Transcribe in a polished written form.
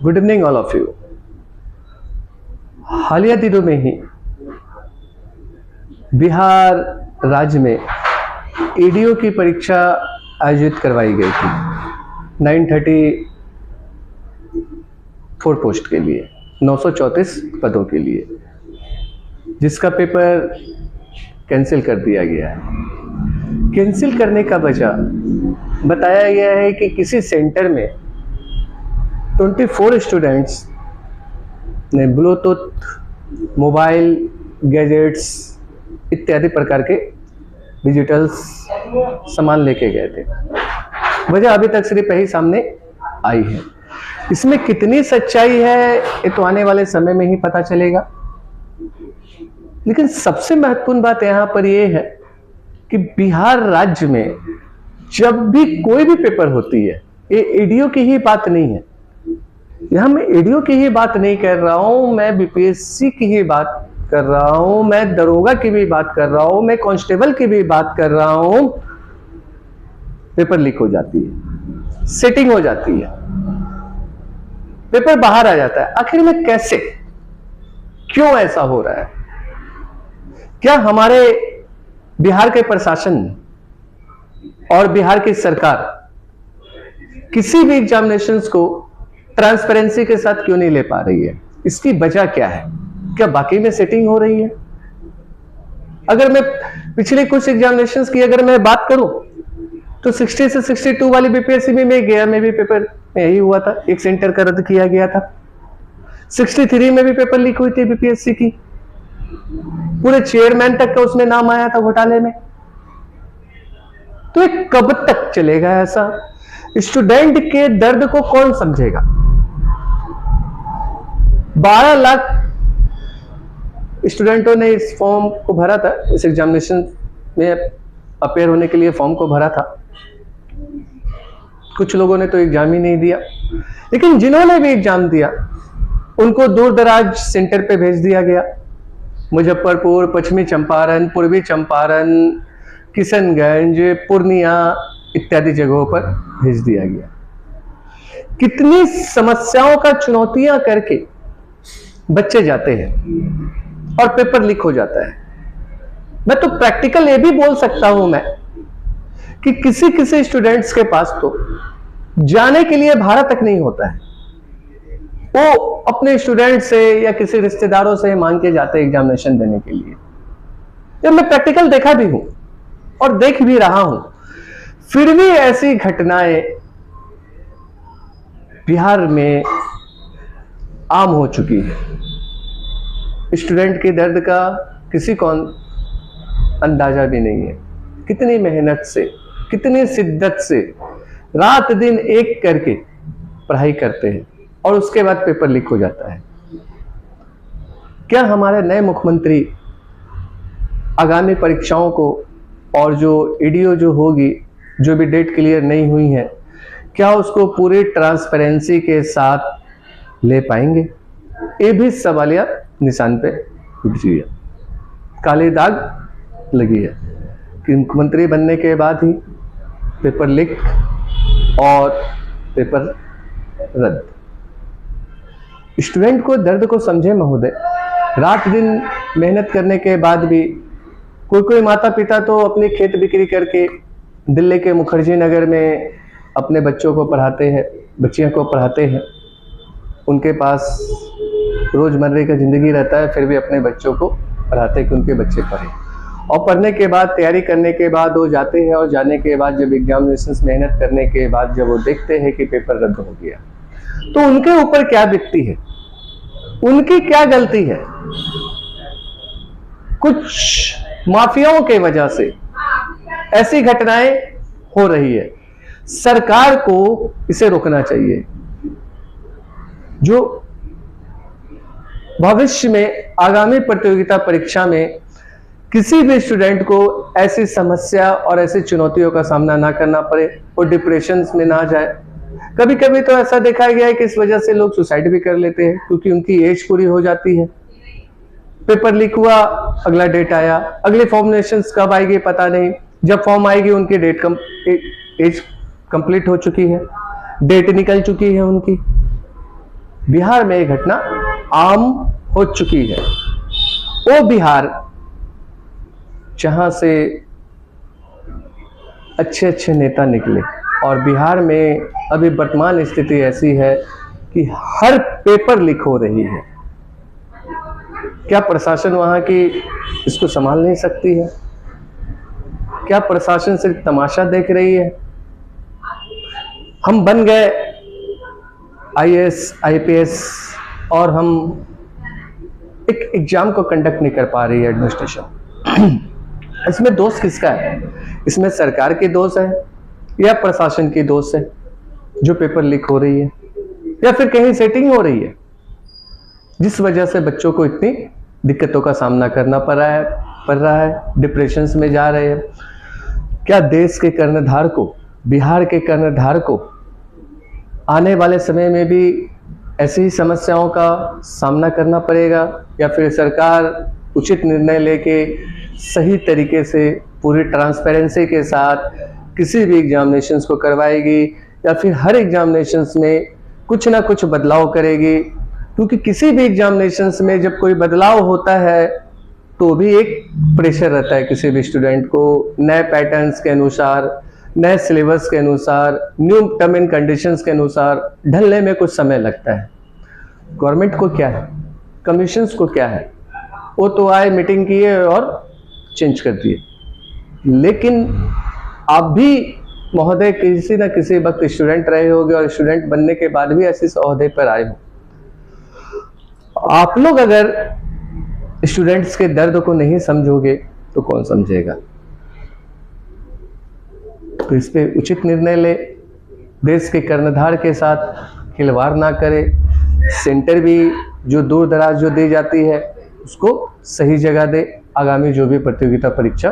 Good evening all of you. हालिया दिनों में ही बिहार राज्य में एडीओ की परीक्षा आयोजित करवाई गई थी 934 पोस्ट के लिए, 934 पदों के लिए, जिसका पेपर कैंसिल कर दिया गया है। कैंसिल करने का वजह बताया गया है कि किसी सेंटर में 24 स्टूडेंट्स ने ब्लूटूथ, मोबाइल, गैजेट्स इत्यादि प्रकार के डिजिटल सामान लेके गए थे। वजह अभी तक सिर्फ यही सामने आई है। इसमें कितनी सच्चाई है ये तो आने वाले समय में ही पता चलेगा। लेकिन सबसे महत्वपूर्ण बात यहाँ पर यह है कि बिहार राज्य में जब भी कोई भी पेपर होती है, ये एडीओ की ही बात नहीं है। यहां मैं एडीओ की ही बात नहीं कर रहा हूं, मैं बीपीएससी की ही बात कर रहा हूं, मैं दरोगा की भी बात कर रहा हूं, मैं कांस्टेबल की भी बात कर रहा हूं। पेपर लीक हो जाती है, सेटिंग हो जाती है, पेपर बाहर आ जाता है। आखिर में कैसे, क्यों ऐसा हो रहा है? क्या हमारे बिहार के प्रशासन और बिहार की सरकार किसी भी एग्जामिनेशंस को ट्रांसपेरेंसी के साथ क्यों नहीं ले पा रही है? इसकी वजह क्या है? क्या बाकी में सेटिंग हो रही है? अगर मैं पिछले कुछ एग्जामिनेशंस की अगर मैं बात करूं तो 60 से 62 वाली बीपीएससी में मैं गया, में भी पेपर में यही हुआ था, एक सेंटर का रद्द किया गया था। 63 में भी पेपर लीक हुई थी बीपीएससी की, पूरे चेयरमैन तक का उसमें नाम आया था घोटाले में। तो ये कब तक चलेगा ऐसा? स्टूडेंट के दर्द को कौन समझेगा? 12 लाख स्टूडेंटों ने इस फॉर्म को भरा था, इस एग्जामिनेशन में अपेयर होने के लिए फॉर्म को भरा था। कुछ लोगों ने तो एग्जाम ही नहीं दिया, लेकिन जिन्होंने भी एग्जाम दिया उनको दूर दराज सेंटर पे भेज दिया गया। मुजफ्फरपुर, पश्चिमी चंपारण, पूर्वी चंपारण, किशनगंज, पूर्णिया इत्यादि जगहों पर भेज दिया गया। कितनी समस्याओं का चुनौतियां करके बच्चे जाते हैं और पेपर लीक हो जाता है। मैं तो प्रैक्टिकल ये भी बोल सकता हूं मैं कि किसी किसी स्टूडेंट्स के पास तो जाने के लिए भाड़ा तक नहीं होता है। वो अपने स्टूडेंट से या किसी रिश्तेदारों से मांग के जाते हैं एग्जामिनेशन देने के लिए। जब मैं प्रैक्टिकल देखा भी हूं और देख भी रहा हूं, फिर भी ऐसी घटनाएं बिहार में आम हो चुकी है। स्टूडेंट के दर्द का किसी को अंदाजा भी नहीं है। कितनी मेहनत से, कितनी शिद्दत से रात दिन एक करके पढ़ाई करते हैं और उसके बाद पेपर लीक हो जाता है। क्या हमारे नए मुख्यमंत्री आगामी परीक्षाओं को और जो एडीओ जो होगी, जो भी डेट क्लियर नहीं हुई है, क्या उसको पूरी ट्रांसपेरेंसी के साथ ले पाएंगे? ये भी सवालिया निशान पे उठी है, काले दाग लगी है कि मुख्यमंत्री बनने के बाद ही पेपर लीक और पेपर रद्द। स्टूडेंट को दर्द को समझे महोदय। रात दिन मेहनत करने के बाद भी कोई माता पिता तो अपनी खेत बिक्री करके दिल्ली के मुखर्जी नगर में अपने बच्चों को पढ़ाते हैं, बच्चियों को पढ़ाते हैं। उनके पास रोजमर्रे का जिंदगी रहता है, फिर भी अपने बच्चों को पढ़ाते हैं कि उनके बच्चे पढ़ें। और पढ़ने के बाद, तैयारी करने के बाद वो जाते हैं और जाने के बाद जब एग्जामिनेशंस मेहनत करने के बाद जब वो देखते हैं कि पेपर रद्द हो गया, तो उनके ऊपर क्या बीतती है? उनकी क्या गलती है? कुछ माफियाओं के वजह से ऐसी घटनाएं हो रही है। सरकार को इसे रोकना चाहिए। जो भविष्य में आगामी प्रतियोगिता परीक्षा में किसी भी स्टूडेंट को ऐसी समस्या और ऐसी चुनौतियों का सामना ना करना पड़े, वो डिप्रेशन में ना जाए। कभी कभी तो ऐसा देखा गया है कि इस वजह से लोग सुसाइड भी कर लेते हैं, क्योंकि उनकी एज पूरी हो जाती है। पेपर लीक हुआ, अगला डेट आया, अगली फॉर्मुलेशंस कब आएगी पता नहीं। जब फॉर्म आएगी उनकी एज कंप्लीट हो चुकी है, डेट निकल चुकी है उनकी। बिहार में ये घटना आम हो चुकी है। वो बिहार जहां से अच्छे अच्छे नेता निकले, और बिहार में अभी वर्तमान स्थिति ऐसी है कि हर पेपर लीक हो रही है। क्या प्रशासन वहां की इसको संभाल नहीं सकती है? क्या प्रशासन सिर्फ तमाशा देख रही है? हम बन गए IAS IPS और हम एक एग्जाम को कंडक्ट नहीं कर पा रही है एडमिनिस्ट्रेशन। इसमें दोष किसका है? इसमें सरकार की दोष है या प्रशासन की दोष है जो पेपर लीक हो रही है, या फिर कहीं सेटिंग हो रही है जिस वजह से बच्चों को इतनी दिक्कतों का सामना करना पड़ रहा है, डिप्रेशंस में जा रहे हैं? क्या देश के कर्णधार को, बिहार के कर्णधार को आने वाले समय में भी ऐसी ही समस्याओं का सामना करना पड़ेगा, या फिर सरकार उचित निर्णय लेके सही तरीके से पूरी ट्रांसपेरेंसी के साथ किसी भी एग्जामिनेशंस को करवाएगी, या फिर हर एग्जामिनेशंस में कुछ ना कुछ बदलाव करेगी? क्योंकि किसी भी एग्जामिनेशंस में जब कोई बदलाव होता है तो भी एक प्रेशर रहता है किसी भी स्टूडेंट को, नए पैटर्न्स के अनुसार, नए सिलेबस के अनुसार, न्यू टर्म एंड कंडीशंस के अनुसार ढलने में कुछ समय लगता है। गवर्नमेंट को क्या है, कमीशंस को क्या है, वो तो आए, मीटिंग किए और चेंज कर दिए। लेकिन आप भी महोदय किसी न किसी वक्त स्टूडेंट रहे होंगे, और स्टूडेंट बनने के बाद भी ऐसे ओहदे पर आए हो। आप लोग अगर स्टूडेंट्स के दर्द को नहीं समझोगे तो कौन समझेगा? तो इस पे उचित निर्णय ले, देश के कर्णधार के साथ खिलवाड़ ना करे, सेंटर भी जो दूर दराज जो दी जाती है उसको सही जगह दे, आगामी जो भी प्रतियोगिता परीक्षा